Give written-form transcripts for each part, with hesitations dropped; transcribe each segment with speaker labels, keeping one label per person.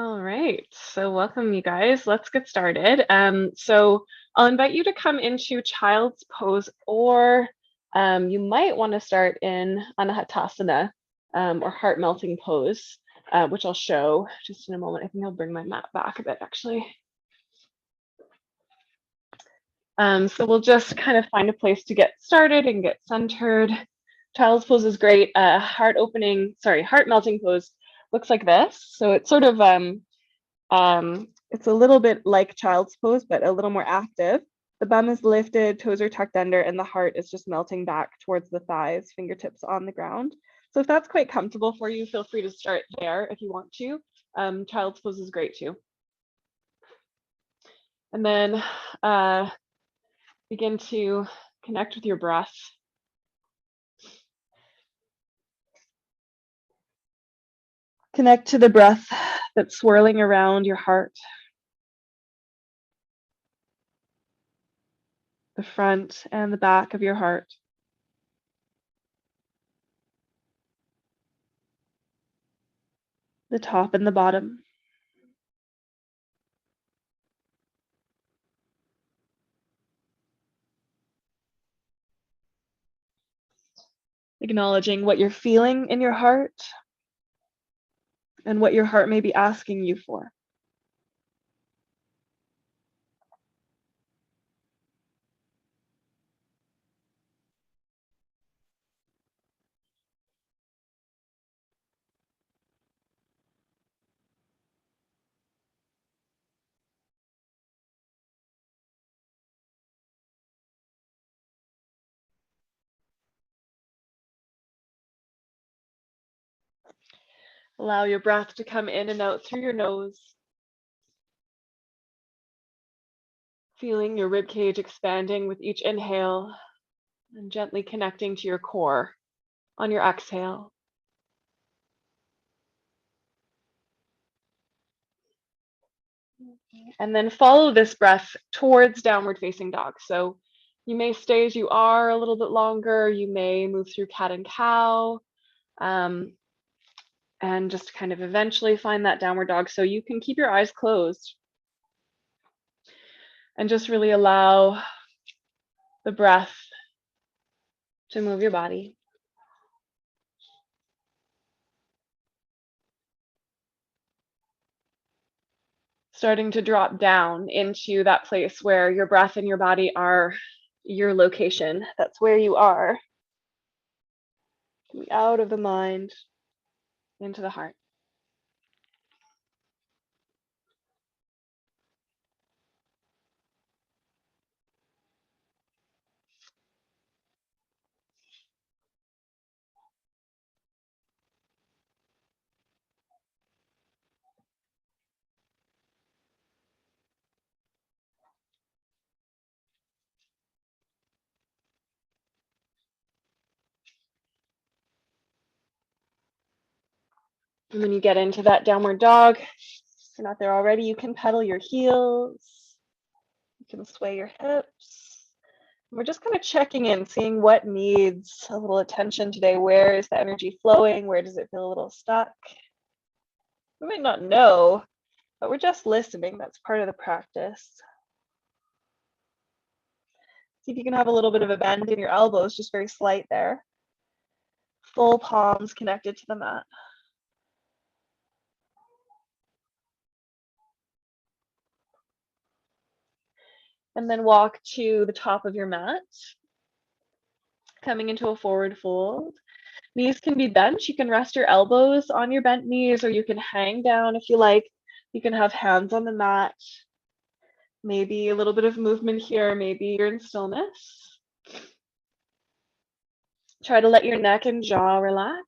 Speaker 1: All right, so welcome you guys. Let's get started. So I'll invite you to come into child's pose, or you might want to start in Anahatasana or heart melting pose, which I'll show just in a moment. I think I'll bring my mat back a bit actually. So we'll just kind of find a place to get started and get centered. Child's pose is great. Heart melting pose looks like this. So it's sort of it's a little bit like child's pose, but a little more active. The bum is lifted, toes are tucked under, and the heart is just melting back towards the thighs, fingertips on the ground. So if that's quite comfortable for you, feel free to start there if you want to. Child's pose is great too. And then begin to connect with your breath. Connect to the breath that's swirling around your heart, the front and the back of your heart. The top and the bottom. Acknowledging what you're feeling in your heart and what your heart may be asking you for. Allow your breath to come in and out through your nose. Feeling your rib cage expanding with each inhale and gently connecting to your core on your exhale. And then follow this breath towards downward facing dog. So you may stay as you are a little bit longer. You may move through cat and cow. And just kind of eventually find that downward dog. So you can keep your eyes closed and just really allow the breath to move your body. Starting to drop down into that place where your breath and your body are your location. That's where you are. Out of the mind, into the heart. And when you get into that downward dog, if you're not there already, you can pedal your heels. You can sway your hips. We're just kind of checking in, seeing what needs a little attention today. Where is the energy flowing? Where does it feel a little stuck? We might not know, but we're just listening. That's part of the practice. See if you can have a little bit of a bend in your elbows, just very slight there. Full palms connected to the mat. And then walk to the top of your mat, coming into a forward fold. Knees can be bent. You can rest your elbows on your bent knees, or you can hang down if you like. You can have hands on the mat. Maybe a little bit of movement here. Maybe you're in stillness. Try to let your neck and jaw relax.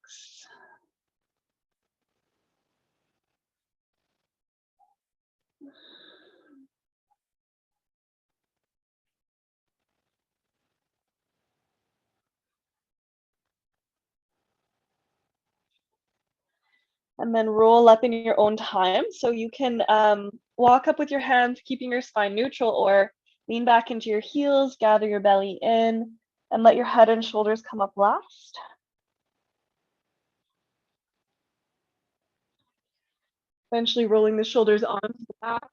Speaker 1: And then roll up in your own time. So you can walk up with your hands, keeping your spine neutral, or lean back into your heels, gather your belly in, and let your head and shoulders come up last. Eventually rolling the shoulders onto the back,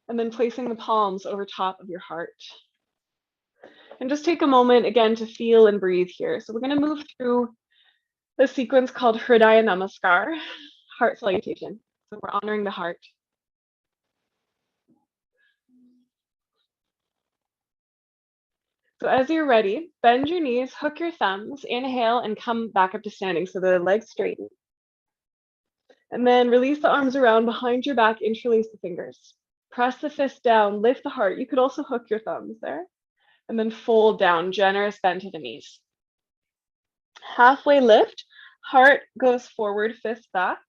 Speaker 1: and then placing the palms over top of your heart. And just take a moment again to feel and breathe here. So we're going to move through the sequence called Hridaya Namaskar, heart salutation. So we're honoring the heart. So as you're ready, bend your knees, hook your thumbs, inhale, and come back up to standing so the legs straighten. And then release the arms around behind your back, interlace the fingers. Press the fist down, lift the heart. You could also hook your thumbs there. And then fold down, generous bend to the knees. Halfway lift, heart goes forward, fist back,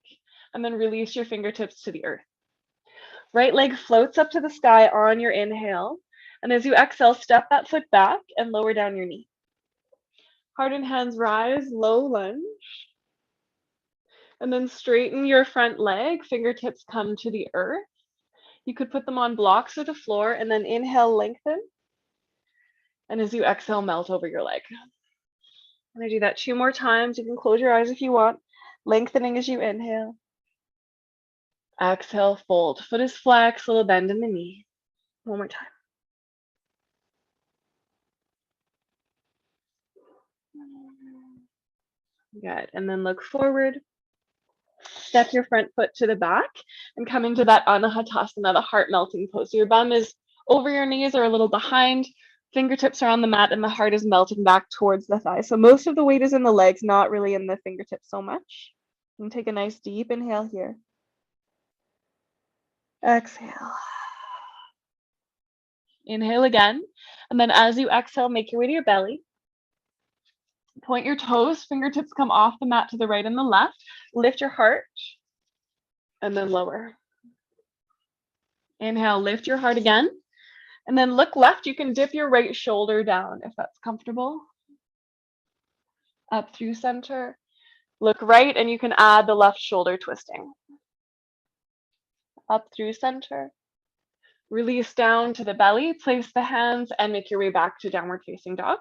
Speaker 1: and then release your fingertips to the earth. Right leg floats up to the sky on your inhale. And as you exhale, step that foot back and lower down your knee. Heart and hands rise, low lunge. And then straighten your front leg, fingertips come to the earth. You could put them on blocks or the floor, and then inhale, lengthen. And as you exhale, melt over your leg. I'm gonna do that 2 more times. You can close your eyes if you want. Lengthening as you inhale. Exhale, fold. Foot is flexed, little bend in the knee. 1 more time. Good, and then look forward. Step your front foot to the back and come into that Anahatasana, the heart melting pose. So your bum is over your knees or a little behind, fingertips are on the mat, and the heart is melting back towards the thighs. So most of the weight is in the legs, not really in the fingertips so much. And take a nice deep inhale here. Exhale. Inhale again. And then as you exhale, make your way to your belly. Point your toes, fingertips come off the mat to the right and the left. Lift your heart and then lower. Inhale, lift your heart again. And then look left. You can dip your right shoulder down if that's comfortable. Up through center. Look right, and you can add the left shoulder twisting. Up through center. Release down to the belly. Place the hands and make your way back to downward facing dog.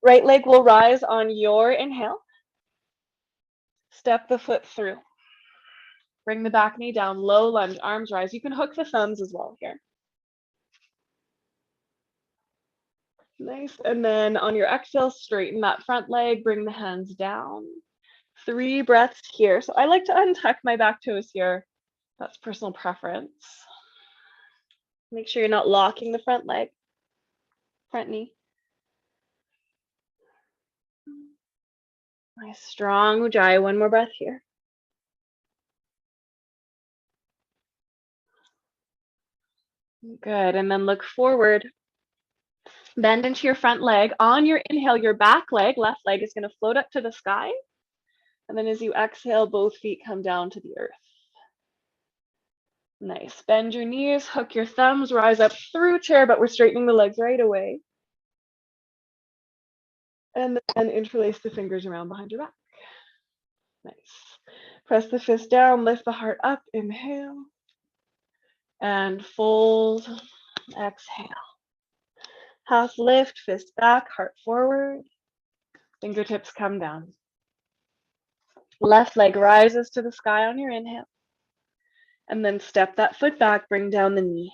Speaker 1: Right leg will rise on your inhale. Step the foot through. Bring the back knee down, low lunge, arms rise. You can hook the thumbs as well here. Nice, and then on your exhale, straighten that front leg, bring the hands down. 3 breaths here. So I like to untuck my back toes here. That's personal preference. Make sure you're not locking the front leg, front knee. Nice, strong Ujjayi. 1 more breath here. Good, and then look forward. Bend into your front leg. On your inhale, your back leg, left leg, is going to float up to the sky. And then as you exhale, both feet come down to the earth. Nice. Bend your knees, hook your thumbs, rise up through chair, but we're straightening the legs right away. And then interlace the fingers around behind your back. Nice. Press the fist down, lift the heart up, inhale. And fold, exhale. Half lift, fist back, heart forward. Fingertips come down. Left leg rises to the sky on your inhale. And then step that foot back, bring down the knee.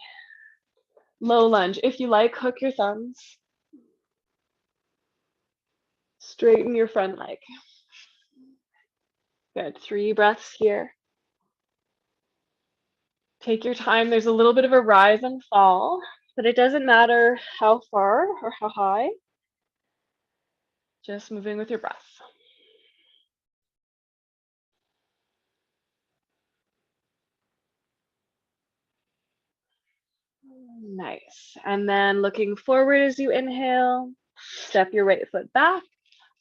Speaker 1: Low lunge. If you like, hook your thumbs. Straighten your front leg. Good. 3 breaths here. Take your time. There's a little bit of a rise and fall, but it doesn't matter how far or how high. Just moving with your breath. Nice. And then looking forward as you inhale, step your right foot back.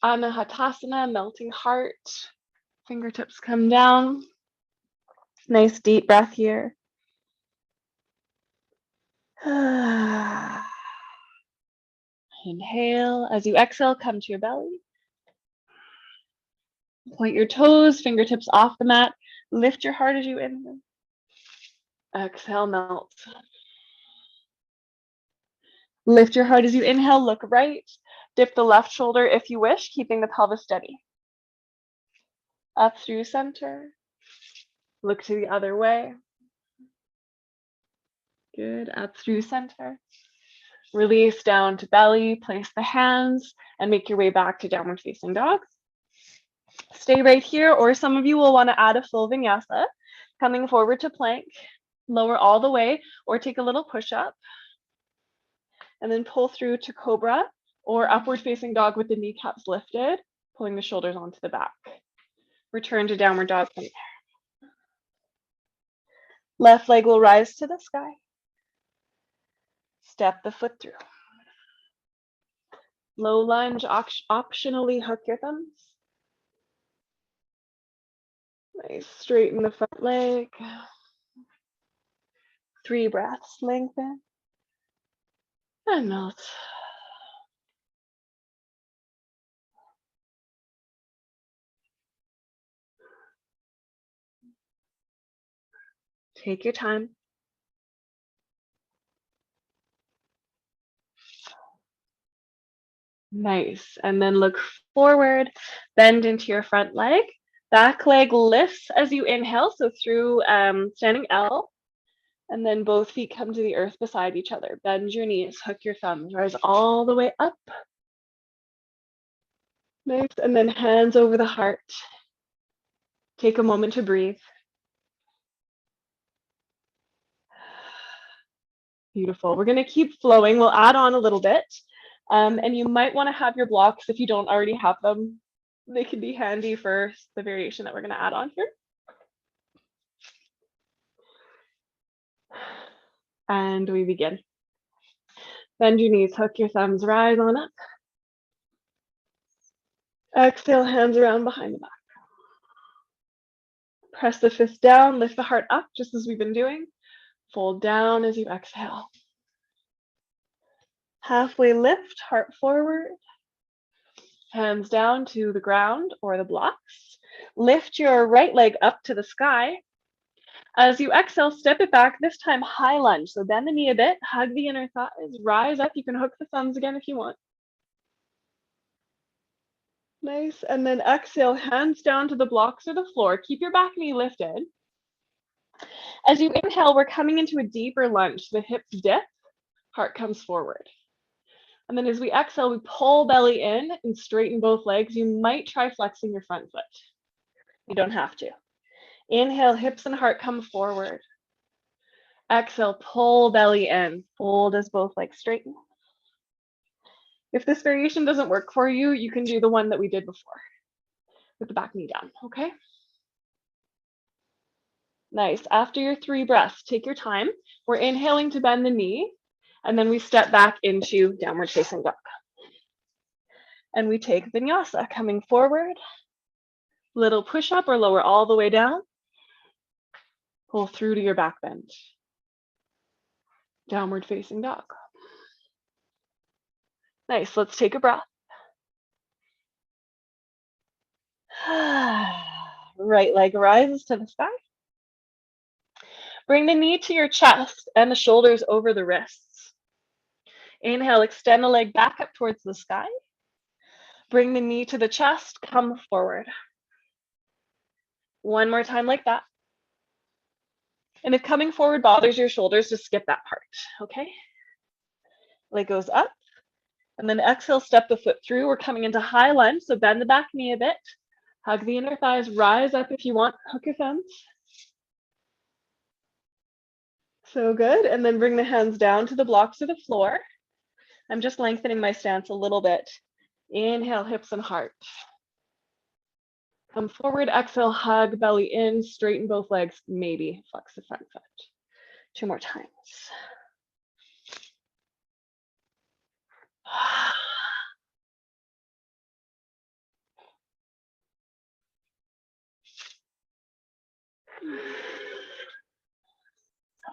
Speaker 1: Anahatasana, melting heart. Fingertips come down. Nice deep breath here. Inhale. As you exhale, come to your belly. Point your toes, fingertips off the mat. Lift your heart as you inhale. Exhale, melt. Lift your heart as you inhale, look right. Dip the left shoulder if you wish, keeping the pelvis steady. Up through center. Look to the other way. Good, up through center. Release down to belly, place the hands, and make your way back to downward facing dog. Stay right here, or some of you will want to add a full vinyasa, coming forward to plank, lower all the way, or take a little push-up, and then pull through to cobra, or upward facing dog with the kneecaps lifted, pulling the shoulders onto the back. Return to downward dog from there. Left leg will rise to the sky. Step the foot through. Low lunge, optionally hook your thumbs. Nice, straighten the front leg. 3 breaths, lengthen. And melt. Take your time. Nice, and then look forward, bend into your front leg. Back leg lifts as you inhale, so through standing L, and then both feet come to the earth beside each other. Bend your knees, hook your thumbs, rise all the way up. Nice, and then hands over the heart. Take a moment to breathe. Beautiful. We're going to keep flowing. We'll add on a little bit. And you might want to have your blocks if you don't already have them. They can be handy for the variation that we're going to add on here. And we begin. Bend your knees, hook your thumbs, rise on up. Exhale, hands around behind the back. Press the fist down, lift the heart up, just as we've been doing. Fold down as you exhale. Halfway lift, heart forward. Hands down to the ground or the blocks. Lift your right leg up to the sky. As you exhale, step it back, this time high lunge. So bend the knee a bit, hug the inner thighs, rise up. You can hook the thumbs again if you want. Nice, and then exhale, hands down to the blocks or the floor. Keep your back knee lifted. As you inhale, we're coming into a deeper lunge. The hips dip, heart comes forward. And then as we exhale, we pull belly in and straighten both legs. You might try flexing your front foot. You don't have to. Inhale, hips and heart come forward. Exhale, pull belly in. Fold as both legs straighten. If this variation doesn't work for you, you can do the one that we did before with the back knee down, okay? Nice. After your 3 breaths, take your time. We're inhaling to bend the knee, and then we step back into downward facing dog. And we take vinyasa, coming forward, little push up or lower all the way down. Pull through to your back bend. Downward facing dog. Nice, let's take a breath. Right leg rises to the sky. Bring the knee to your chest and the shoulders over the wrists. Inhale, extend the leg back up towards the sky. Bring the knee to the chest, come forward. One more time like that. And if coming forward bothers your shoulders, just skip that part, okay? Leg goes up, and then exhale, step the foot through. We're coming into high lunge, so bend the back knee a bit. Hug the inner thighs, rise up if you want, hook your thumbs. So good, and then bring the hands down to the blocks or the floor. I'm just lengthening my stance a little bit. Inhale, hips and heart. Come forward, exhale, hug, belly in, straighten both legs, maybe flex the front foot. 2 more times.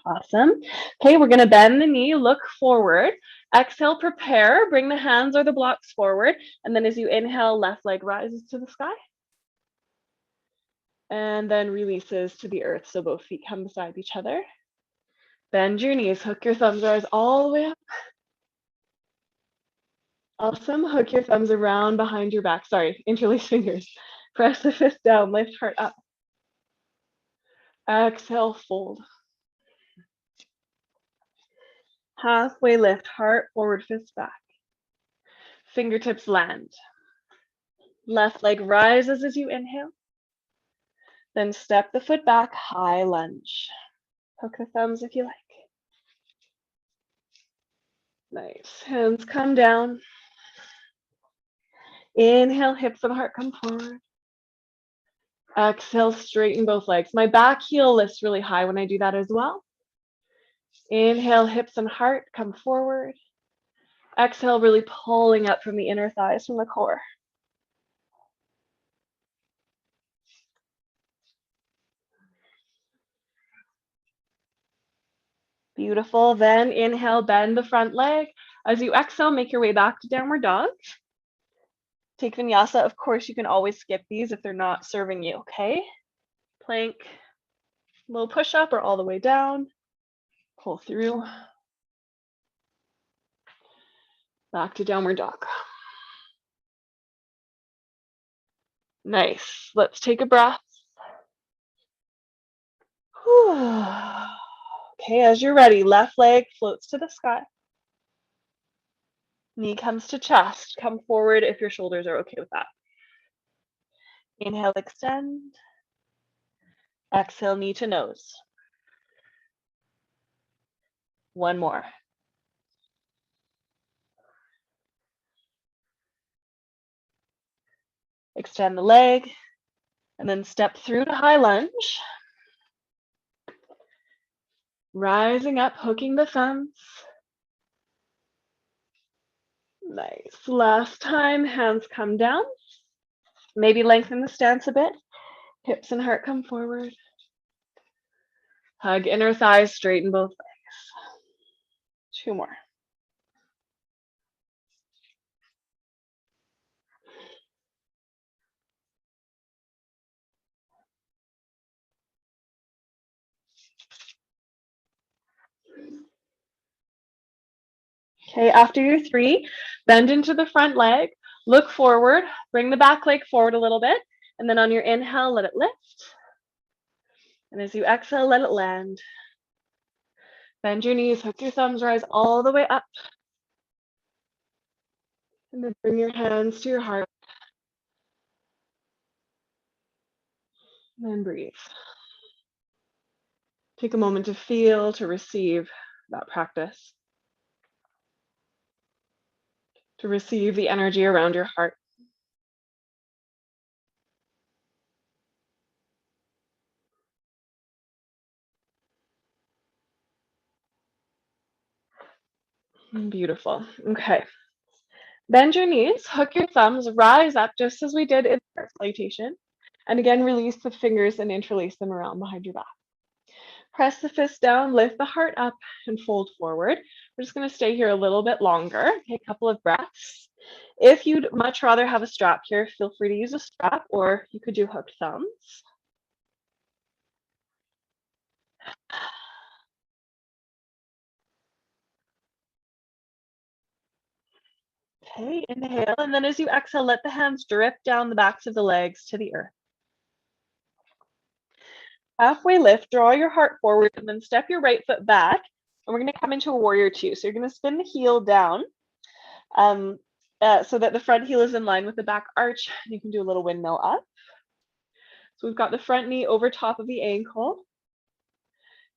Speaker 1: Awesome. Okay, we're going to bend the knee, look forward. Exhale, prepare, bring the hands or the blocks forward. And then as you inhale, left leg rises to the sky. And then releases to the earth, so both feet come beside each other. Bend your knees, hook your thumbs, rise all the way up. Awesome, hook your thumbs around behind your back. Sorry, interlace fingers. Press the fist down, lift heart up. Exhale, fold. Halfway lift, heart forward, fist back. Fingertips land. Left leg rises as you inhale. Then step the foot back, high lunge. Hook the thumbs if you like. Nice. Hands come down. Inhale, hips and heart come forward. Exhale, straighten both legs. My back heel lifts really high when I do that as well. Inhale, hips and heart come forward. Exhale, really pulling up from the inner thighs, from the core. Beautiful. Then inhale, bend the front leg. As you exhale, make your way back to downward dog. Take vinyasa. Of course, you can always skip these if they're not serving you, okay? Plank, low push-up or all the way down. Pull through. Back to downward dog. Nice. Let's take a breath. Whew. Okay, as you're ready, left leg floats to the sky. Knee comes to chest. Come forward if your shoulders are okay with that. Inhale, extend. Exhale, knee to nose. One more. Extend the leg, and then step through to high lunge. Rising up, hooking the thumbs. Nice. Last time, hands come down. Maybe lengthen the stance a bit. Hips and heart come forward. Hug inner thighs, straighten both legs. Two more. Okay, after your three, bend into the front leg, look forward, bring the back leg forward a little bit, and then on your inhale, let it lift. And as you exhale, let it land. Bend your knees, hook your thumbs, rise all the way up. And then bring your hands to your heart. And then breathe. Take a moment to feel, to receive that practice. To receive the energy around your heart. Beautiful. Okay. Bend your knees, hook your thumbs, rise up just as we did in the salutation. And again, release the fingers and interlace them around behind your back. Press the fist down, lift the heart up, and fold forward. We're just going to stay here a little bit longer. Okay, a couple of breaths. If you'd much rather have a strap here, feel free to use a strap, or you could do hooked thumbs. Okay, inhale, and then as you exhale, let the hands drip down the backs of the legs to the earth. Halfway lift, draw your heart forward, and then step your right foot back, and we're going to come into a warrior two. So you're going to spin the heel down so that the front heel is in line with the back arch. You can do a little windmill up. So we've got the front knee over top of the ankle.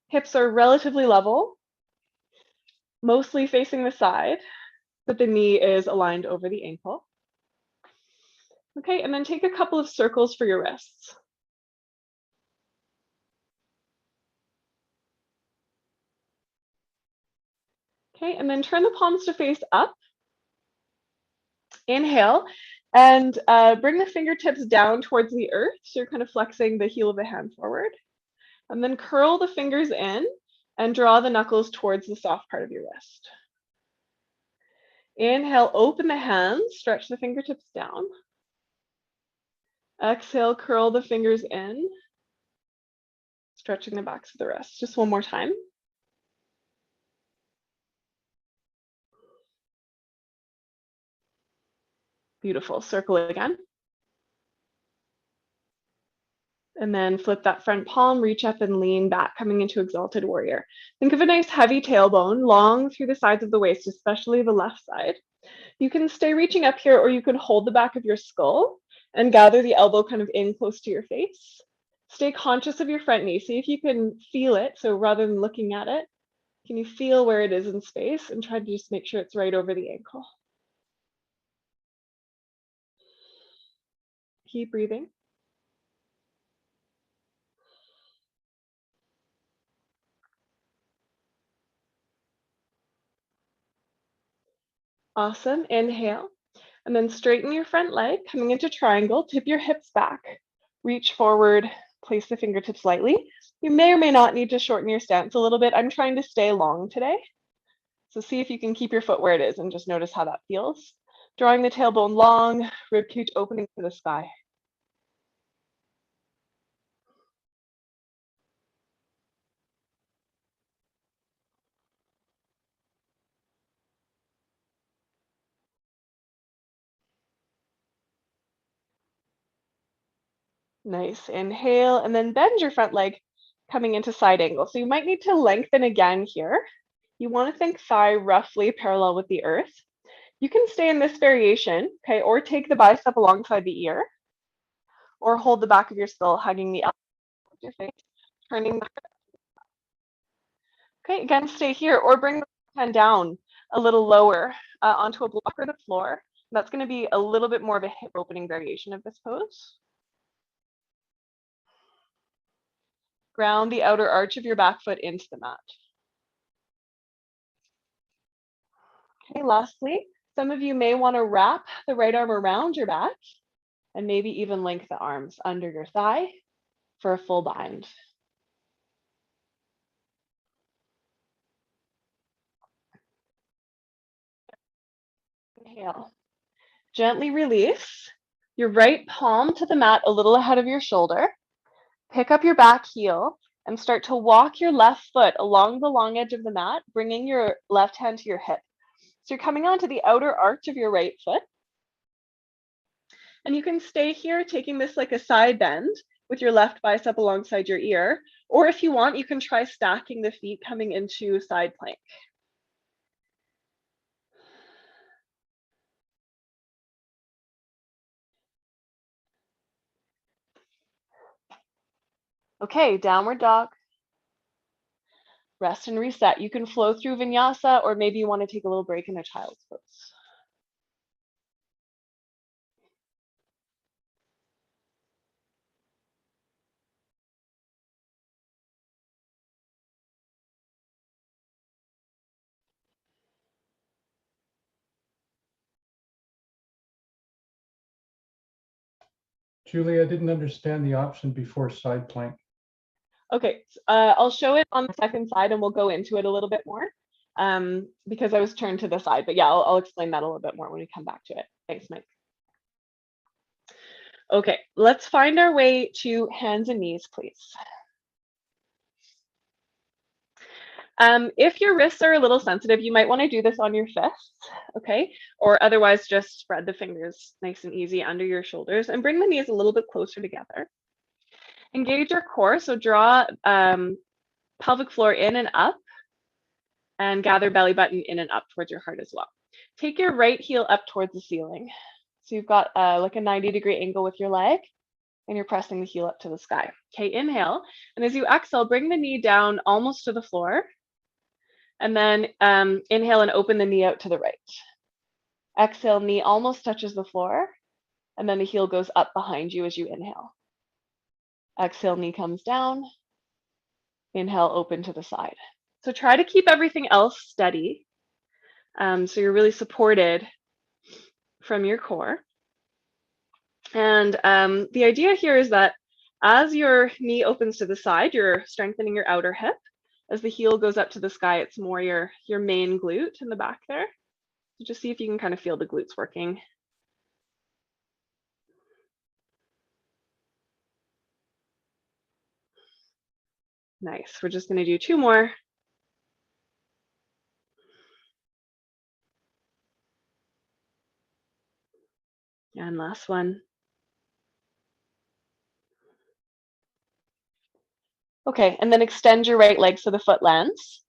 Speaker 1: Hips are relatively level, mostly facing the side, but the knee is aligned over the ankle. Okay, and then take a couple of circles for your wrists. Okay, and then turn the palms to face up. Inhale, and bring the fingertips down towards the earth. So you're kind of flexing the heel of the hand forward. And then curl the fingers in and draw the knuckles towards the soft part of your wrist. Inhale, open the hands, stretch the fingertips down. Exhale, curl the fingers in, stretching the backs of the wrists. Just one more time. Beautiful. Circle again. And then flip that front palm, reach up and lean back, coming into exalted warrior. Think of a nice heavy tailbone, long through the sides of the waist, especially the left side. You can stay reaching up here, or you can hold the back of your skull and gather the elbow kind of in close to your face. Stay conscious of your front knee. See if you can feel it. So rather than looking at it, can you feel where it is in space, and try to just make sure it's right over the ankle. Keep breathing. Awesome. Inhale. And then straighten your front leg, coming into triangle. Tip your hips back. Reach forward. Place the fingertips lightly. You may or may not need to shorten your stance a little bit. I'm trying to stay long today. So see if you can keep your foot where it is and just notice how that feels. Drawing the tailbone long, ribcage opening to the sky. Nice. Inhale, and then bend your front leg, coming into side angle. So you might need to lengthen again here. You want to think thigh roughly parallel with the earth. You can stay in this variation, okay, or take the bicep alongside the ear, or hold the back of your skull, hugging the elbow with your face, turning the. Okay, again, stay here, or bring the hand down a little lower onto a block or the floor. That's going to be a little bit more of a hip opening variation of this pose. Ground the outer arch of your back foot into the mat. Okay, lastly, some of you may want to wrap the right arm around your back and maybe even link the arms under your thigh for a full bind. Inhale. Gently release your right palm to the mat a little ahead of your shoulder. Pick up your back heel and start to walk your left foot along the long edge of the mat, bringing your left hand to your hip. So you're coming onto the outer arch of your right foot. And you can stay here, taking this like a side bend with your left bicep alongside your ear. Or if you want, you can try stacking the feet, coming into side plank. Okay, downward dog. Rest and reset. You can flow through Vinyasa, or maybe you want to take a little break in a child's pose.
Speaker 2: Julie, I didn't understand the option before side plank.
Speaker 1: Okay, I'll show it on the second side and we'll go into it a little bit more because I was turned to the side. But yeah, I'll explain that a little bit more when we come back to it. Thanks, Mike. Okay, let's find our way to hands and knees, please. If your wrists are a little sensitive, you might want to do this on your fists, okay? Or otherwise just spread the fingers nice and easy under your shoulders and bring the knees a little bit closer together. Engage your core, so draw pelvic floor in and up, and gather belly button in and up towards your heart as well. Take your right heel up towards the ceiling. So you've got like a 90-degree angle with your leg, and you're pressing the heel up to the sky. Okay, inhale. And as you exhale, bring the knee down almost to the floor. And then inhale and open the knee out to the right. Exhale, knee almost touches the floor. And then the heel goes up behind you as you inhale. Exhale, knee comes down. Inhale, open to the side. So try to keep everything else steady. So you're really supported from your core. And the idea here is that as your knee opens to the side, you're strengthening your outer hip. As the heel goes up to the sky, it's more your main glute in the back there. So just see if you can kind of feel the glutes working. Nice. We're just going to do two more. And last one. Okay, and then extend your right leg so the foot lands.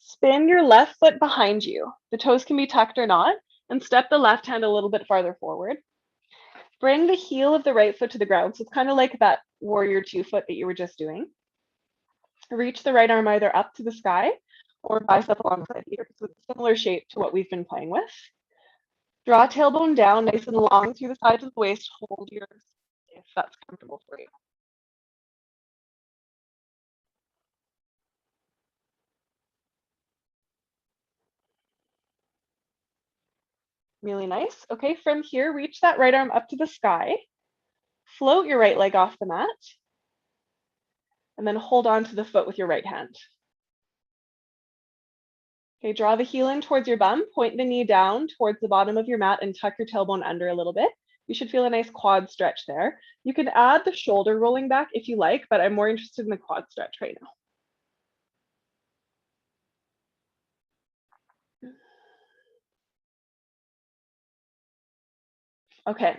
Speaker 1: Spin your left foot behind you. The toes can be tucked or not, and step the left hand a little bit farther forward. Bring the heel of the right foot to the ground. So it's kind of like that warrior 2 foot that you were just doing. Reach the right arm either up to the sky or bicep alongside here. So it's a similar shape to what we've been playing with. Draw tailbone down nice and long through the sides of the waist. Hold yours if that's comfortable for you. Really nice. Okay, from here, reach that right arm up to the sky. Float your right leg off the mat. And then hold on to the foot with your right hand. Okay, draw the heel in towards your bum, point the knee down towards the bottom of your mat and tuck your tailbone under a little bit. You should feel a nice quad stretch there. You can add the shoulder rolling back if you like, but I'm more interested in the quad stretch right now. Okay, a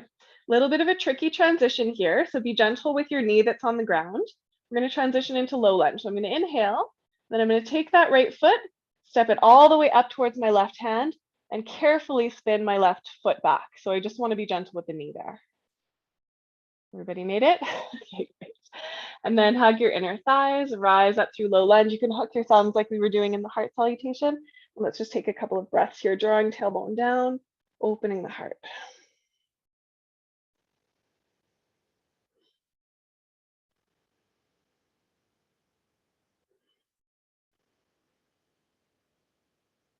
Speaker 1: little bit of a tricky transition here. So be gentle with your knee that's on the ground. We're going to transition into low lunge. So I'm going to inhale, then I'm going to take that right foot, step it all the way up towards my left hand, and carefully spin my left foot back. So I just want to be gentle with the knee there. Everybody made it? Okay, great. And then hug your inner thighs, rise up through low lunge. You can hook your thumbs like we were doing in the heart salutation. And let's just take a couple of breaths here, drawing tailbone down, opening the heart.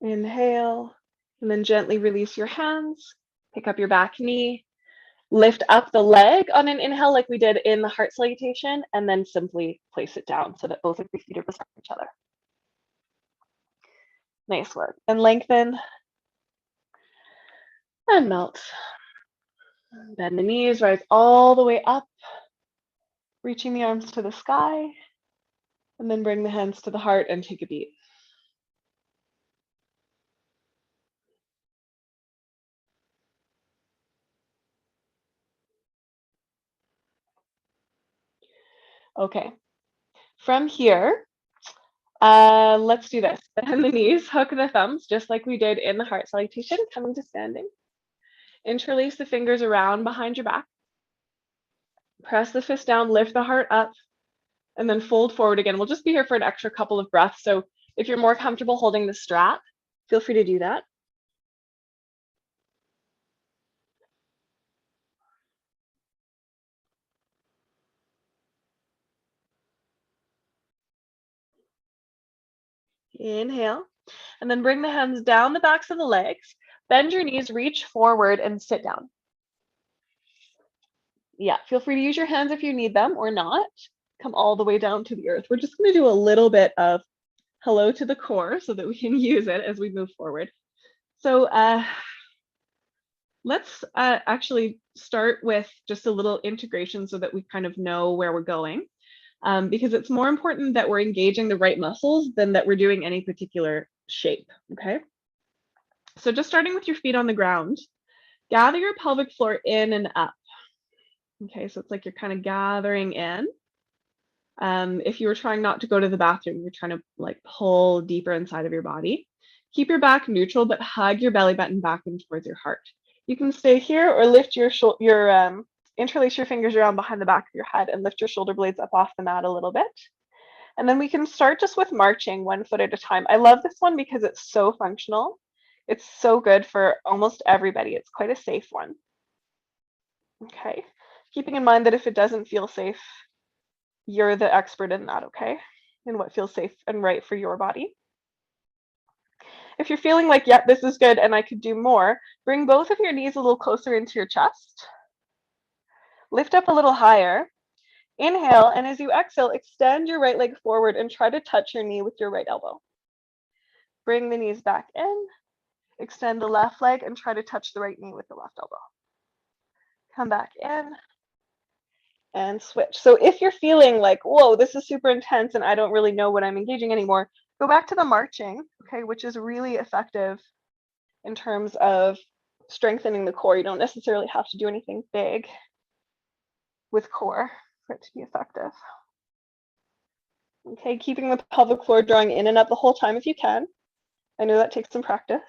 Speaker 1: Inhale, and then gently release your hands, pick up your back knee, lift up the leg on an inhale like we did in the heart salutation, and then simply place it down so that both of your feet are beside each other. Nice work. And lengthen and melt. Bend the knees, rise all the way up, reaching the arms to the sky, and then bring the hands to the heart and take a beat. Okay, from here, let's do this. Bend the knees, hook the thumbs, just like we did in the heart salutation, coming to standing. Interlace the fingers around behind your back. Press the fist down, lift the heart up, and then fold forward again. We'll just be here for an extra couple of breaths. So if you're more comfortable holding the strap, feel free to do that. Inhale, and then bring the hands down the backs of the legs. Bend your knees, reach forward, and sit down. Yeah, feel free to use your hands if you need them or not. Come all the way down to the earth. We're just going to do a little bit of hello to the core so that we can use it as we move forward. So let's actually start with just a little integration so that we kind of know where we're going, because it's more important that we're engaging the right muscles than that we're doing any particular shape, okay? So just starting with your feet on the ground, gather your pelvic floor in and up. Okay, so it's like you're kind of gathering in. If you were trying not to go to the bathroom, you're trying to like pull deeper inside of your body. Keep your back neutral, but hug your belly button back in towards your heart. You can stay here or lift your interlace your fingers around behind the back of your head and lift your shoulder blades up off the mat a little bit. And then we can start just with marching 1 foot at a time. I love this one because it's so functional. It's so good for almost everybody. It's quite a safe one. Okay, keeping in mind that if it doesn't feel safe, you're the expert in that, okay? And what feels safe and right for your body. If you're feeling like, yeah, this is good and I could do more, bring both of your knees a little closer into your chest. Lift up a little higher. Inhale, and as you exhale, extend your right leg forward and try to touch your knee with your right elbow. Bring the knees back in. Extend the left leg and try to touch the right knee with the left elbow. Come back in and switch. So if you're feeling like, whoa, this is super intense and I don't really know what I'm engaging anymore, go back to the marching, okay, which is really effective in terms of strengthening the core. You don't necessarily have to do anything big with core for it to be effective. Okay, keeping the pelvic floor drawing in and up the whole time if you can. I know that takes some practice.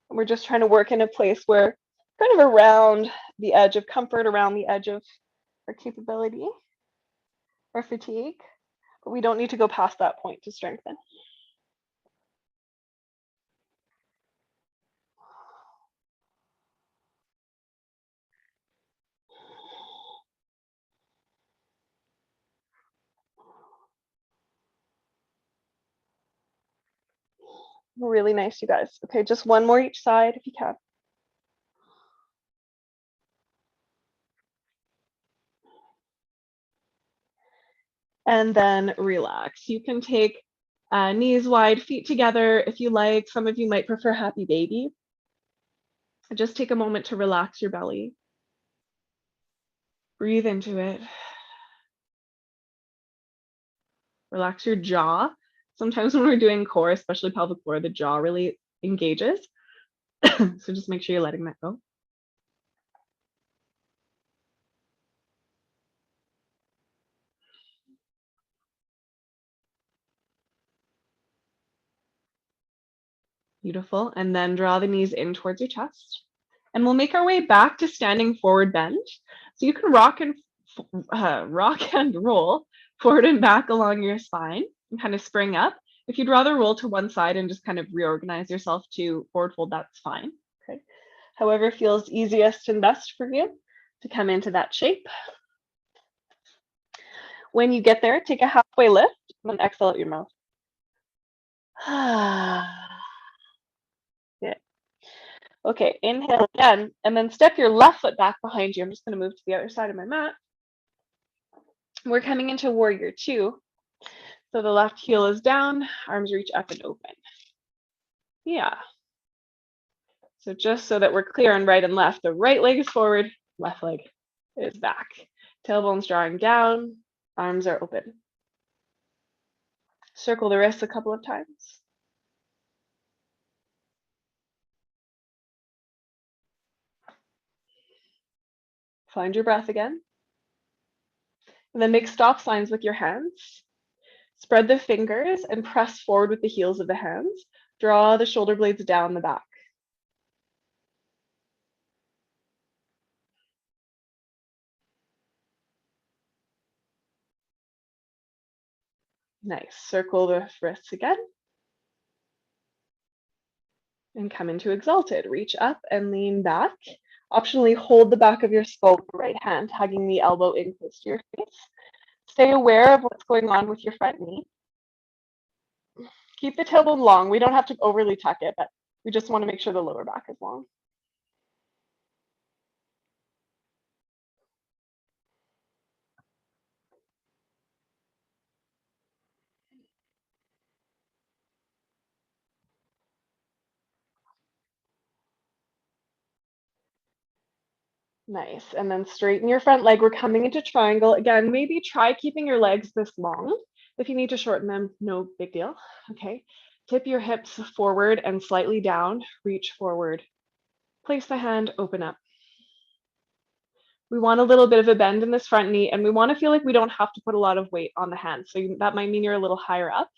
Speaker 1: And we're just trying to work in a place where kind of around the edge of comfort, around the edge of our capability or fatigue, but we don't need to go past that point to strengthen. Really nice, you guys. Okay, just one more each side if you can. And then relax. You can take knees wide, feet together if you like. Some of you might prefer happy baby. Just take a moment to relax your belly. Breathe into it. Relax your jaw. Sometimes when we're doing core, especially pelvic floor, the jaw really engages. So just make sure you're letting that go. Beautiful. And then draw the knees in towards your chest. And we'll make our way back to standing forward bend. So you can rock and roll forward and back along your spine and kind of spring up. If you'd rather roll to one side and just kind of reorganize yourself to forward fold, that's fine. Okay. However feels easiest and best for you to come into that shape. When you get there, take a halfway lift and then exhale out your mouth. Good. Okay, inhale again, and then step your left foot back behind you. I'm just going to move to the other side of my mat. We're coming into warrior two. So the left heel is down, arms reach up and open. Yeah. So just so that we're clear on right and left, the right leg is forward, left leg is back. Tailbone's drawing down, arms are open. Circle the wrists a couple of times. Find your breath again. And then make stop signs with your hands. Spread the fingers and press forward with the heels of the hands. Draw the shoulder blades down the back. Nice. Circle the wrists again. And come into exalted. Reach up and lean back. Optionally hold the back of your skull with the right hand, hugging the elbow in close to your face. Stay aware of what's going on with your front knee. Keep the tailbone long. We don't have to overly tuck it, but we just want to make sure the lower back is long. Nice. And then straighten your front leg. We're coming into triangle. Again, maybe try keeping your legs this long. If you need to shorten them, no big deal. Okay. Tip your hips forward and slightly down. Reach forward. Place the hand, open up. We want a little bit of a bend in this front knee, and we want to feel like we don't have to put a lot of weight on the hand. So that might mean you're a little higher up.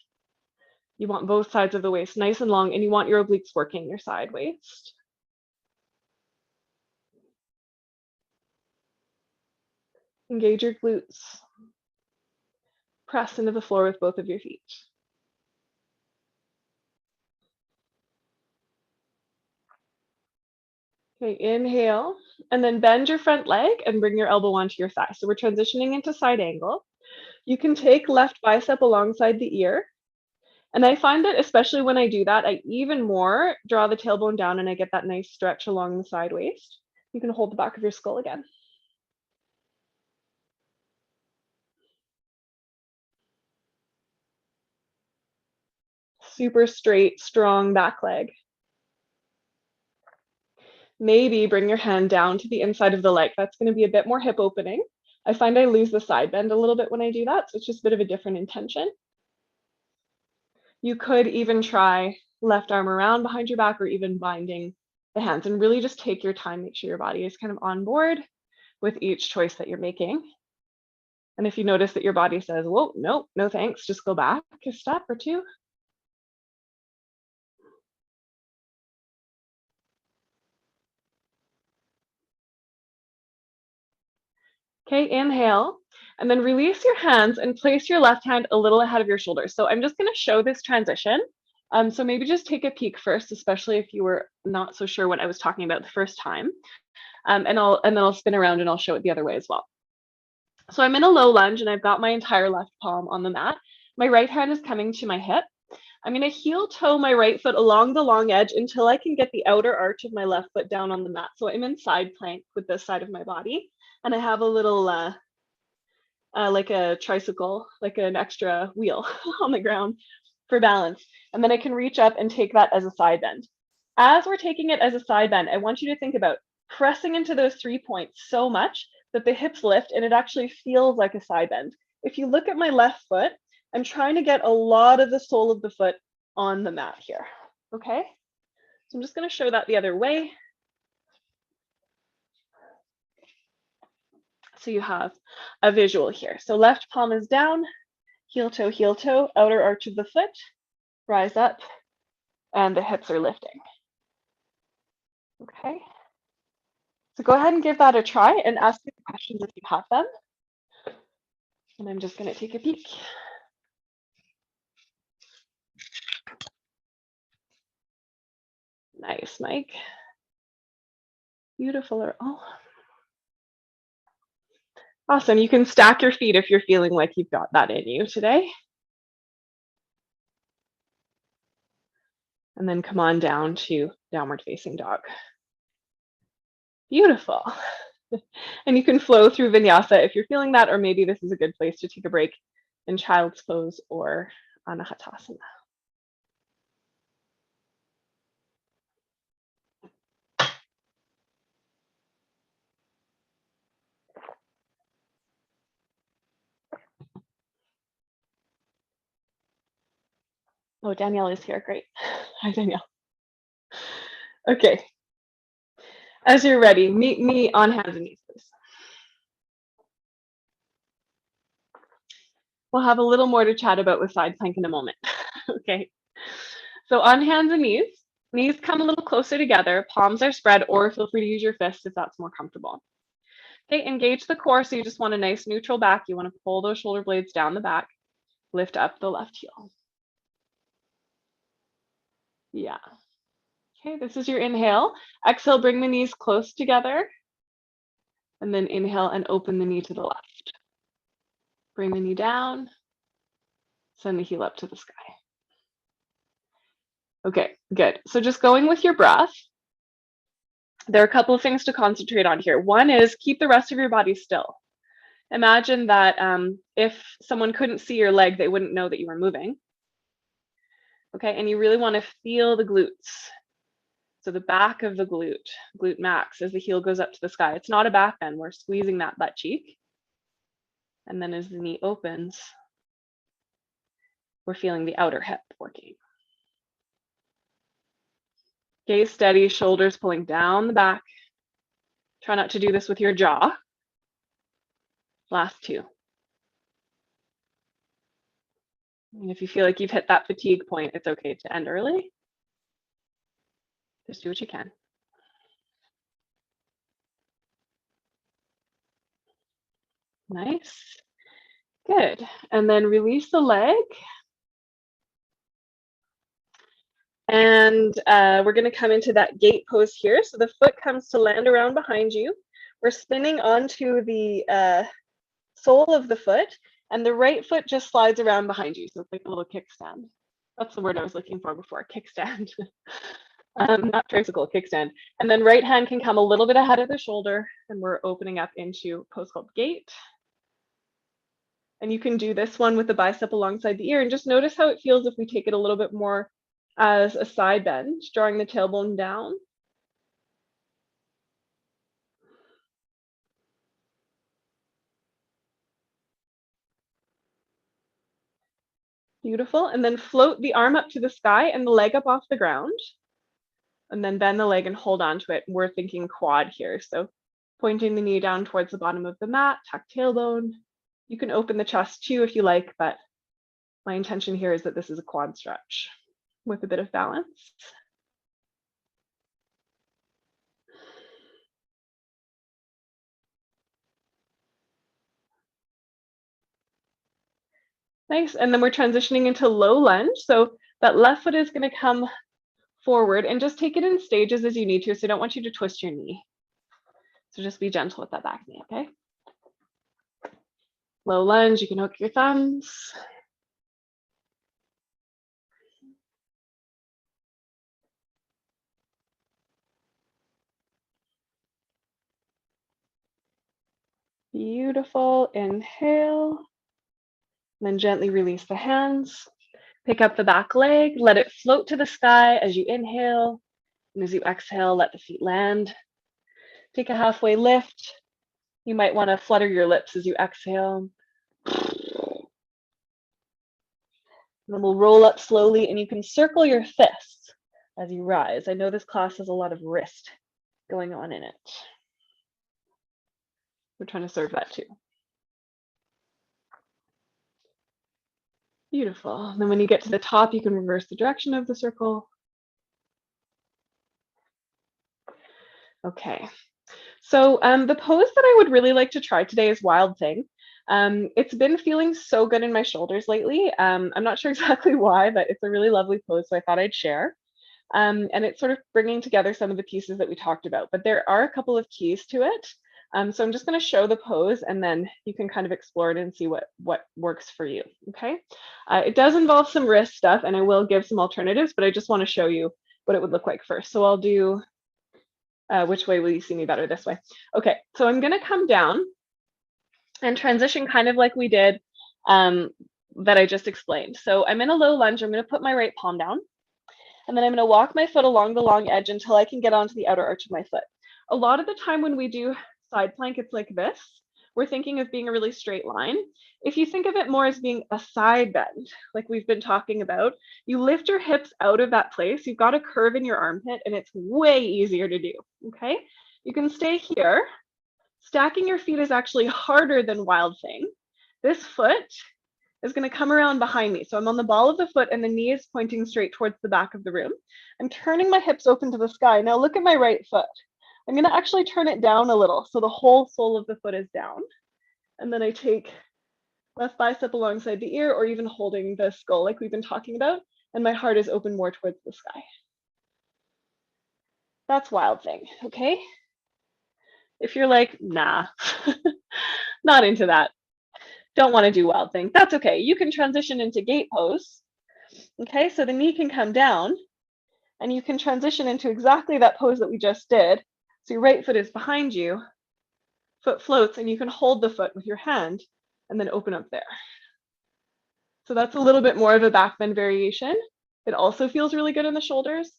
Speaker 1: You want both sides of the waist nice and long, and you want your obliques working your side waist. Engage your glutes. Press into the floor with both of your feet. Okay, inhale, and then bend your front leg and bring your elbow onto your thigh. So we're transitioning into side angle. You can take left bicep alongside the ear. And I find that especially when I do that, I even more draw the tailbone down and I get that nice stretch along the side waist. You can hold the back of your skull again. Super straight, strong back leg. Maybe bring your hand down to the inside of the leg. That's going to be a bit more hip opening. I find I lose the side bend a little bit when I do that, so it's just a bit of a different intention. You could even try left arm around behind your back or even binding the hands, and really just take your time, make sure your body is kind of on board. with each choice that you're making. And if you notice that your body says, well, nope, no thanks, just go back a step or two. Okay, inhale, and then release your hands and place your left hand a little ahead of your shoulders. So I'm just going to show this transition. So maybe just take a peek first, especially if you were not so sure what I was talking about the first time. And then I'll spin around and I'll show it the other way as well. So I'm in a low lunge and I've got my entire left palm on the mat. My right hand is coming to my hip. I'm going to heel toe my right foot along the long edge until I can get the outer arch of my left foot down on the mat. So I'm in side plank with this side of my body. And I have a little, like a tricycle, like an extra wheel on the ground for balance. And then I can reach up and take that as a side bend. As we're taking it as a side bend, I want you to think about pressing into those 3 points so much that the hips lift and it actually feels like a side bend. If you look at my left foot, I'm trying to get a lot of the sole of the foot on the mat here, okay? So I'm just gonna show that the other way. So you have a visual here. So left palm is down, heel toe, outer arch of the foot, rise up, and the hips are lifting. Okay. So go ahead and give that a try and ask me questions if you have them. And I'm just going to take a peek. Nice, Mike. Beautiful. Oh. Awesome. You can stack your feet if you're feeling like you've got that in you today. And then come on down to downward facing dog. Beautiful. And you can flow through Vinyasa if you're feeling that, or maybe this is a good place to take a break in child's pose or Anahatasana. Oh, Danielle is here. Great. Hi, Danielle. Okay. As you're ready, meet me on hands and knees, please. We'll have a little more to chat about with side plank in a moment. Okay. So on hands and knees come a little closer together, palms are spread, or feel free to use your fists if that's more comfortable. Okay, engage the core. So you just want a nice neutral back. You want to pull those shoulder blades down the back, lift up the left heel. Yeah. Okay, this is your inhale. Exhale, bring the knees close together. And then inhale and open the knee to the left. Bring the knee down. Send the heel up to the sky. Okay, good. So just going with your breath. There are a couple of things to concentrate on here. One is keep the rest of your body still. Imagine that if someone couldn't see your leg, they wouldn't know that you were moving. Okay, and you really want to feel the glutes. So the back of the glute max, as the heel goes up to the sky. It's not a back bend, we're squeezing that butt cheek. And then as the knee opens, we're feeling the outer hip working. Gaze steady, shoulders pulling down the back. Try not to do this with your jaw. Last two. And if you feel like you've hit that fatigue point, it's okay to end early. Just do what you can. Nice. Good. And then release the leg. And we're going to come into that gate pose here. So the foot comes to land around behind you. We're spinning onto the sole of the foot, and the right foot just slides around behind you. So it's like a little kickstand. That's the word I was looking for before, kickstand. Not tricycle, kickstand. And then right hand can come a little bit ahead of the shoulder, and we're opening up into pose called gate. And you can do this one with the bicep alongside the ear, and just notice how it feels if we take it a little bit more as a side bend, drawing the tailbone down. Beautiful. And then float the arm up to the sky and the leg up off the ground. And then bend the leg and hold on to it. We're thinking quad here. So Pointing the knee down towards the bottom of the mat, tuck tailbone. You can open the chest too if you like, but my intention here is that this is a quad stretch with a bit of balance. Nice, and then we're transitioning into low lunge. So that left foot is gonna come forward and just take it in stages as you need to. So I don't want you to twist your knee. So just be gentle with that back knee, okay? Low lunge, you can hook your thumbs. Beautiful, inhale. And then gently release the hands. Pick up the back leg, let it float to the sky as you inhale. And as you exhale, let the feet land. Take a halfway lift. You might want to flutter your lips as you exhale. Then we'll roll up slowly and you can circle your fists as you rise. I know this class has a lot of wrist going on in it. We're trying to serve that too. Beautiful. And then when you get to the top, you can reverse the direction of the circle. Okay. So the pose that I would really like to try today is Wild Thing. It's been feeling so good in my shoulders lately. I'm not sure exactly why, but it's a really lovely pose, so I thought I'd share. And it's sort of bringing together some of the pieces that we talked about, but there are a couple of keys to it. So I'm just going to show the pose and then you can kind of explore it and see what works for you, okay? It does involve some wrist stuff and I will give some alternatives, but I just want to show you what it would look like first. So I'll do, which way will you see me better? This way. Okay, so I'm going to come down and transition kind of like we did that I just explained. So I'm in a low lunge. I'm going to put my right palm down. And then I'm going to walk my foot along the long edge until I can get onto the outer arch of my foot. A lot of the time when we do side plank, it's like this. We're thinking of being a really straight line. If you think of it more as being a side bend, like we've been talking about, you lift your hips out of that place. You've got a curve in your armpit and it's way easier to do, okay? You can stay here. Stacking your feet is actually harder than Wild Thing. This foot is going to come around behind me. So I'm on the ball of the foot and the knee is pointing straight towards the back of the room. I'm turning my hips open to the sky. Now look at my right foot. I'm going to actually turn it down a little so the whole sole of the foot is down. And then I take left bicep alongside the ear or even holding the skull like we've been talking about. And my heart is open more towards the sky. That's Wild Thing, okay? If you're like, nah, not into that, don't want to do Wild Thing, that's okay. You can transition into gate pose. Okay, so the knee can come down and you can transition into exactly that pose that we just did. So your right foot is behind you, foot floats, and you can hold the foot with your hand and then open up there. So that's a little bit more of a back bend variation. It also feels really good in the shoulders,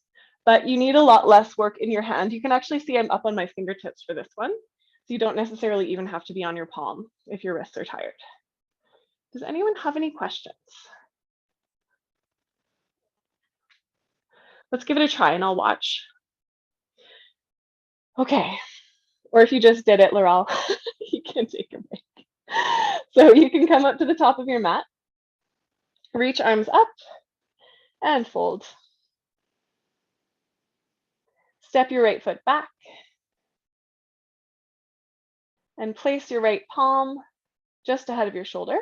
Speaker 1: but you need a lot less work in your hand. You can actually see I'm up on my fingertips for this one. So you don't necessarily even have to be on your palm if your wrists are tired. Does anyone have any questions? Let's give it a try and I'll watch. Okay, or if you just did it, Laurel, you can take a break. So you can come up to the top of your mat, reach arms up and fold. Step your right foot back and place your right palm just ahead of your shoulder.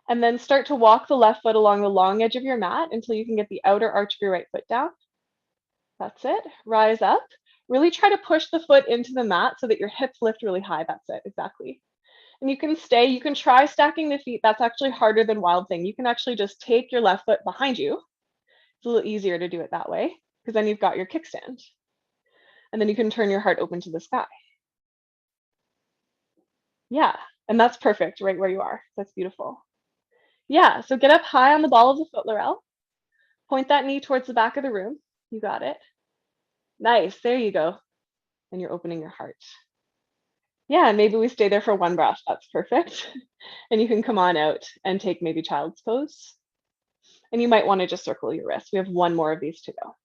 Speaker 1: And then start to walk the left foot along the long edge of your mat until you can get the outer arch of your right foot down. That's it. Rise up. Really try to push the foot into the mat so that your hips lift really high. That's it, exactly. And you can stay, you can try stacking the feet. That's actually harder than Wild Thing. You can actually just take your left foot behind you. It's a little easier to do it that way because then you've got your kickstand. And then you can turn your heart open to the sky. Yeah, and that's perfect right where you are. That's beautiful. Yeah, so get up high on the ball of the foot, Laurel. Point that knee towards the back of the room. You got it. Nice, there you go. And you're opening your heart. Yeah, maybe we stay there for one breath. That's perfect. And you can come on out and take maybe child's pose. And you might want to just circle your wrist. We have one more of these to go.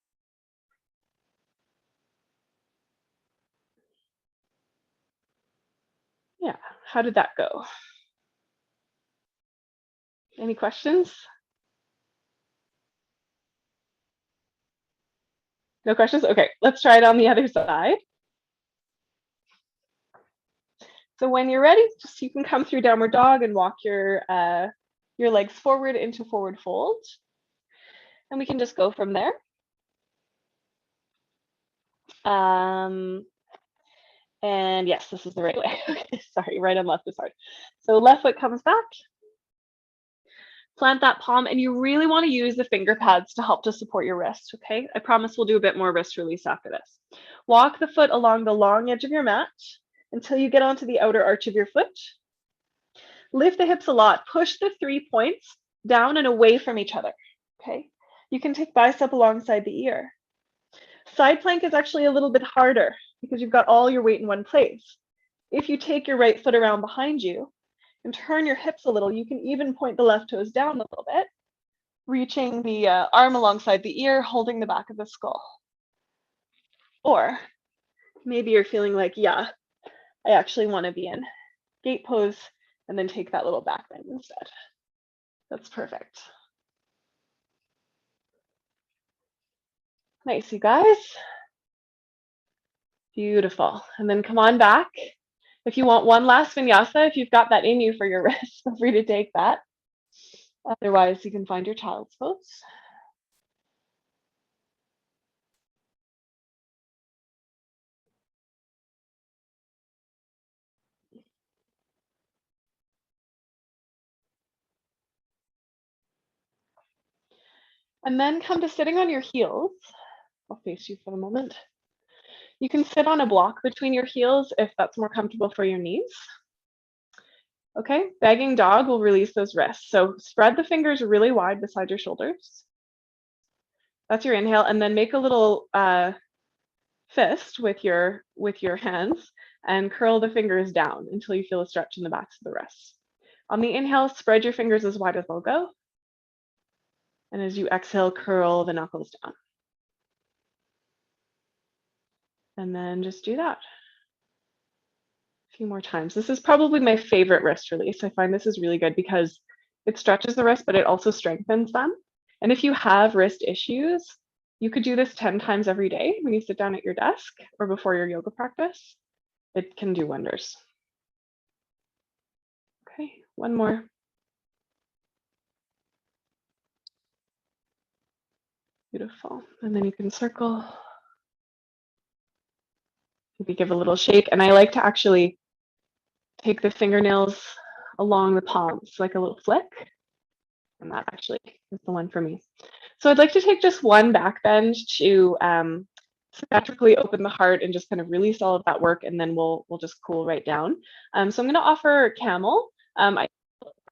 Speaker 1: How did that go? Any questions? No questions? Okay, let's try it on the other side. So when you're ready, just you can come through downward dog and walk your legs forward into forward fold. And we can just go from there. And yes, this is the right way. Okay, sorry, right and left is hard. So left foot comes back. Plant that palm, and you really want to use the finger pads to help to support your wrist, okay? I promise we'll do a bit more wrist release after this. Walk the foot along the long edge of your mat until you get onto the outer arch of your foot. Lift the hips a lot. Push the 3 points down and away from each other, okay? You can take bicep alongside the ear. Side plank is actually a little bit harder because you've got all your weight in one place. If you take your right foot around behind you and turn your hips a little, you can even point the left toes down a little bit, reaching the arm alongside the ear, holding the back of the skull. Or maybe you're feeling like, yeah, I actually want to be in gate pose and then take that little back bend instead. That's perfect. Nice, you guys. Beautiful. And then come on back. If you want one last vinyasa, if you've got that in you for your wrist, feel free to take that. Otherwise, you can find your child's pose. And then come to sitting on your heels. I'll face you for the moment. You can sit on a block between your heels if that's more comfortable for your knees. Okay, begging dog will release those wrists. So spread the fingers really wide beside your shoulders. That's your inhale, and then make a little fist with your hands and curl the fingers down until you feel a stretch in the backs of the wrists. On the inhale, spread your fingers as wide as they'll go. And as you exhale, curl the knuckles down. And then just do that a few more times. This is probably my favorite wrist release. I find this is really good because it stretches the wrist, but it also strengthens them. And if you have wrist issues, you could do this 10 times every day when you sit down at your desk or before your yoga practice. It can do wonders. Okay, one more. Beautiful. And then you can circle. Maybe give a little shake. And I like to actually take the fingernails along the palms, like a little flick. And that actually is the one for me. So I'd like to take just one back bend to symmetrically open the heart and just kind of release all of that work, and then we'll just cool right down. So I'm going to offer Camel.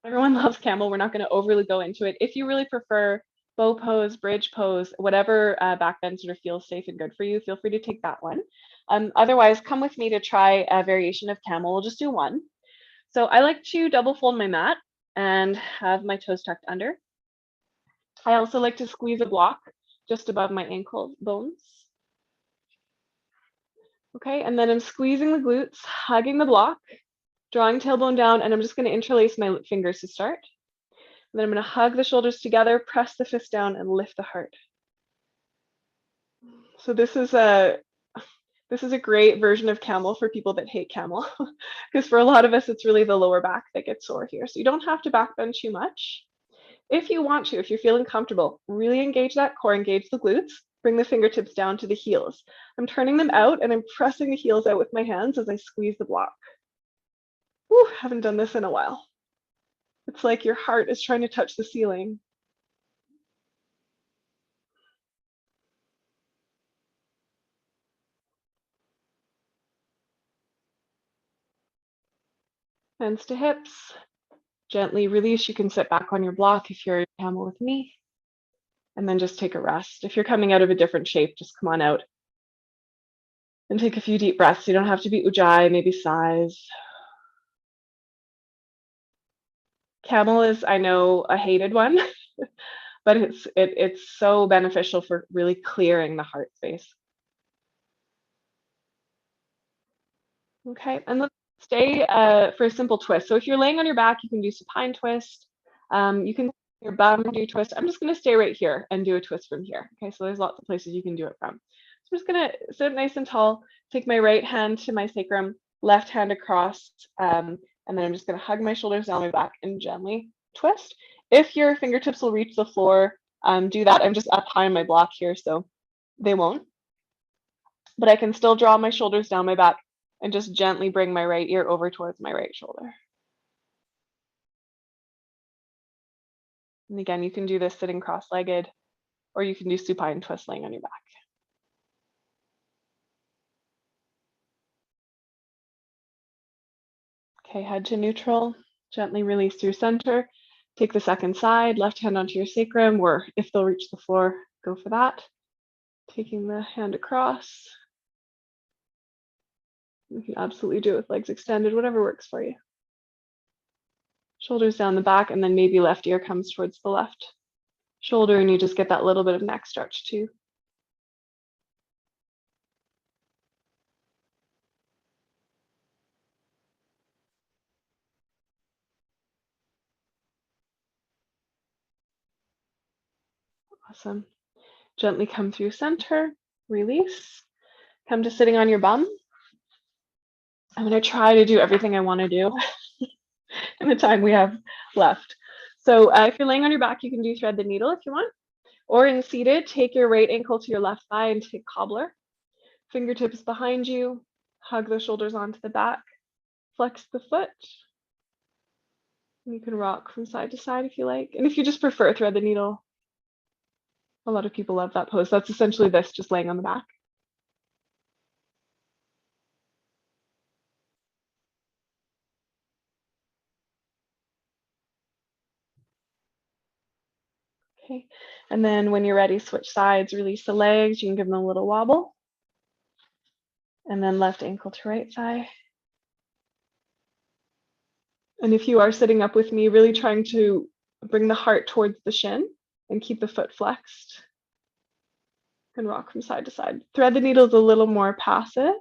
Speaker 1: Everyone loves Camel. We're not going to overly go into it. If you really prefer bow pose, bridge pose, whatever back bend sort of feels safe and good for you, feel free to take that one. Otherwise, come with me to try a variation of Camel. We'll just do one. So I like to double fold my mat and have my toes tucked under. I also like to squeeze a block just above my ankle bones. Okay, and then I'm squeezing the glutes, hugging the block, drawing tailbone down, and I'm just going to interlace my fingers to start. And then I'm going to hug the shoulders together, press the fist down, and lift the heart. So this is a great version of Camel for people that hate Camel, because for a lot of us, it's really the lower back that gets sore here. So you don't have to back bend too much. If you want to, if you're feeling comfortable, really engage that core, engage the glutes, bring the fingertips down to the heels. I'm turning them out and I'm pressing the heels out with my hands as I squeeze the block. Whew, haven't done this in a while. It's like your heart is trying to touch the ceiling. Hands to hips. Gently release. You can sit back on your block if you're Camel with me. And then just take a rest. If you're coming out of a different shape, just come on out and take a few deep breaths. You don't have to be ujjayi, maybe sighs. Camel is, I know, a hated one, but it's so beneficial for really clearing the heart space. Okay, and let's stay for a simple twist. So if you're laying on your back, you can do supine twist. You can your bum do twist. I'm just going to stay right here and do a twist from here. Okay, so there's lots of places you can do it from. So I'm just going to sit nice and tall, take my right hand to my sacrum, left hand across, and then I'm just going to hug my shoulders down my back and gently twist. If your fingertips will reach the floor, do that. I'm just up high on my block here, so they won't. But I can still draw my shoulders down my back and just gently bring my right ear over towards my right shoulder. And again, you can do this sitting cross-legged, or you can do supine twist laying on your back. Okay, head to neutral, gently release through center. Take the second side, left hand onto your sacrum, or if they'll reach the floor, go for that. Taking the hand across. You can absolutely do it with legs extended, whatever works for you. Shoulders down the back, and then maybe left ear comes towards the left shoulder, and you just get that little bit of neck stretch too. Awesome. Gently come through center, release. Come to sitting on your bum. I'm going to try to do everything I want to do in the time we have left. So if you're laying on your back, you can do thread the needle if you want. Or in seated, take your right ankle to your left thigh and take cobbler. Fingertips behind you. Hug the shoulders onto the back. Flex the foot. You can rock from side to side if you like. And if you just prefer thread the needle, a lot of people love that pose. That's essentially this, just laying on the back. Okay, and then when you're ready, switch sides, release the legs. You can give them a little wobble. And then left ankle to right thigh. And if you are sitting up with me, really trying to bring the heart towards the shin and keep the foot flexed. And rock from side to side. Thread the needle is a little more passive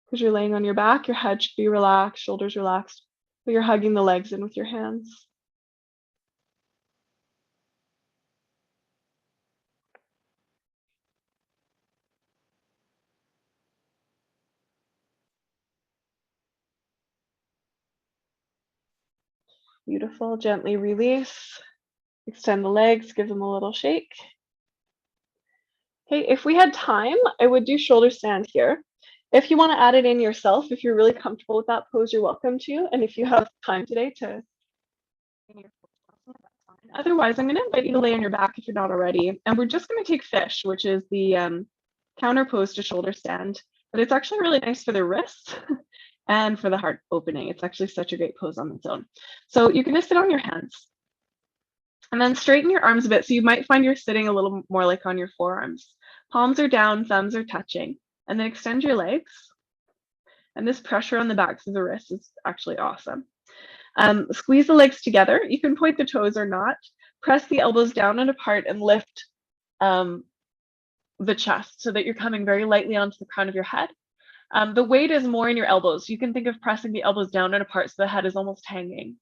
Speaker 1: because you're laying on your back. Your head should be relaxed, shoulders relaxed, but you're hugging the legs in with your hands. Beautiful. Gently release. Extend the legs, give them a little shake. Okay, if we had time, I would do shoulder stand here. If you want to add it in yourself, if you're really comfortable with that pose, you're welcome to. And if you have time today to, otherwise, I'm going to invite you to lay on your back if you're not already. And we're just going to take fish, which is the counter pose to shoulder stand. But it's actually really nice for the wrists and for the heart opening. It's actually such a great pose on its own. So you're going to sit on your hands and then straighten your arms a bit. So you might find you're sitting a little more like on your forearms. Palms are down, thumbs are touching, and then extend your legs. And this pressure on the backs of the wrists is actually awesome. Squeeze the legs together. You can point the toes or not. Press the elbows down and apart and lift the chest so that you're coming very lightly onto the crown of your head. The weight is more in your elbows. You can think of pressing the elbows down and apart so the head is almost hanging.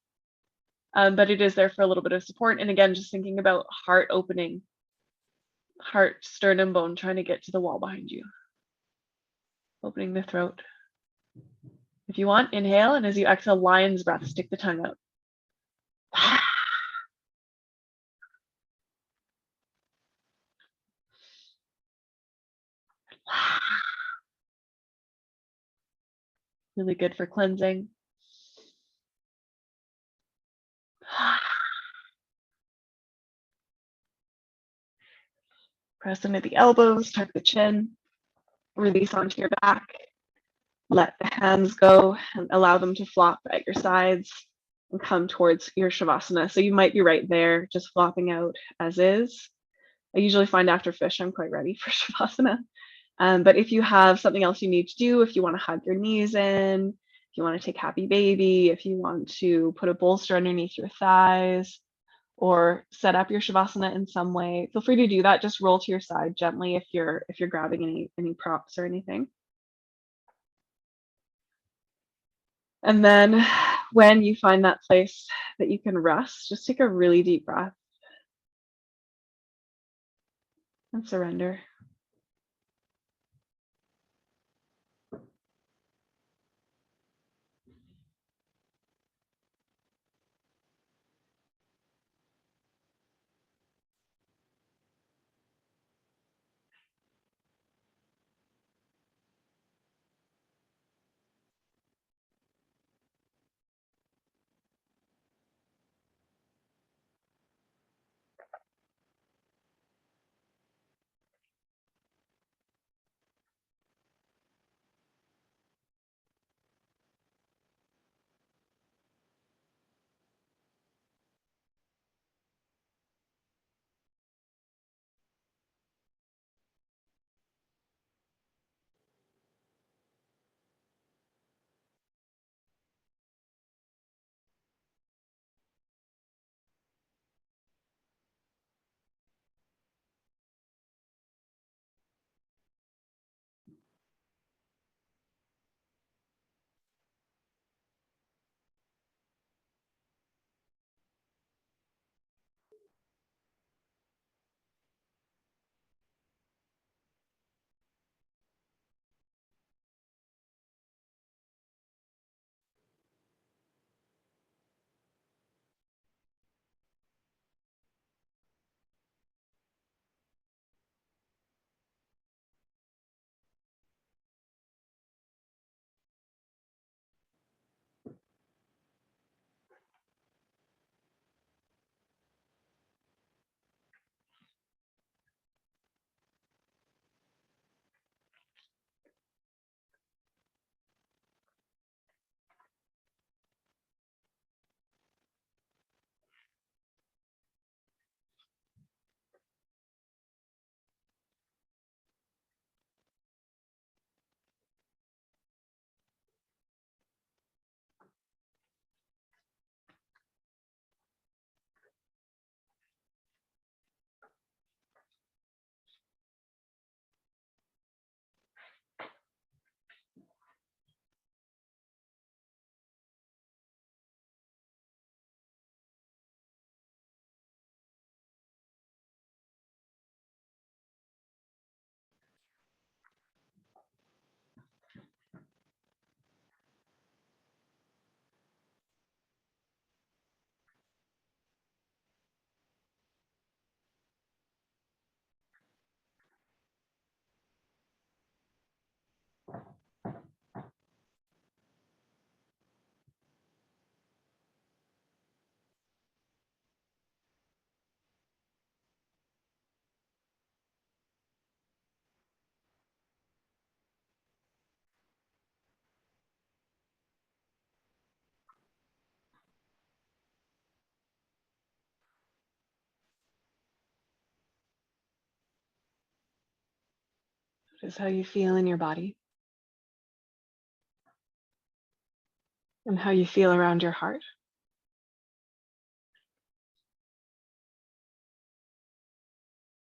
Speaker 1: But it is there for a little bit of support. And again, just thinking about heart opening, heart, sternum bone, trying to get to the wall behind you. Opening the throat. If you want, inhale, and as you exhale, lion's breath, stick the tongue out. Really good for cleansing. Press into the elbows, tuck the chin, release onto your back. Let the hands go and allow them to flop at your sides and come towards your Shavasana. So you might be right there, just flopping out as is. I usually find after fish, I'm quite ready for Shavasana. But if you have something else you need to do, if you want to hug your knees in, if you want to take happy baby, if you want to put a bolster underneath your thighs, or set up your Shavasana in some way, feel free to do that. Just roll to your side gently if you're grabbing any props or anything. And then when you find that place that you can rest, just take a really deep breath and surrender. Notice how you feel in your body and how you feel around your heart.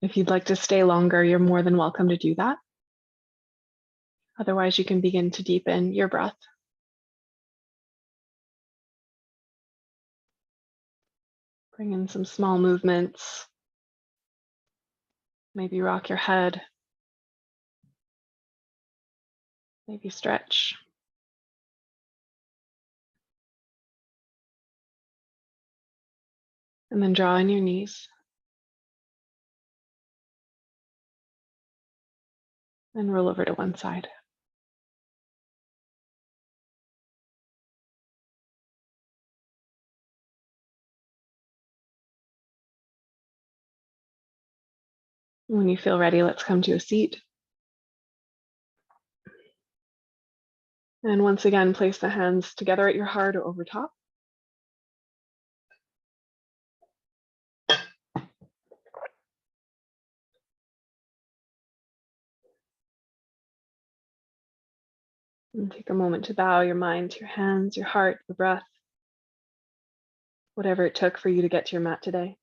Speaker 1: If you'd like to stay longer, you're more than welcome to do that. Otherwise, you can begin to deepen your breath. Bring in some small movements. Maybe rock your head. Maybe stretch. And then draw in your knees. And roll over to one side. When you feel ready, let's come to a seat. And once again, place the hands together at your heart or over top. And take a moment to bow your mind to your hands, your heart, your breath, whatever it took for you to get to your mat today.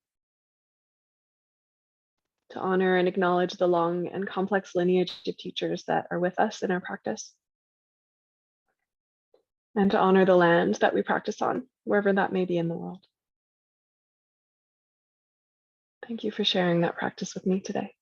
Speaker 1: To honor and acknowledge the long and complex lineage of teachers that are with us in our practice. and to honor the land that we practice on, wherever that may be in the world. Thank you for sharing that practice with me today.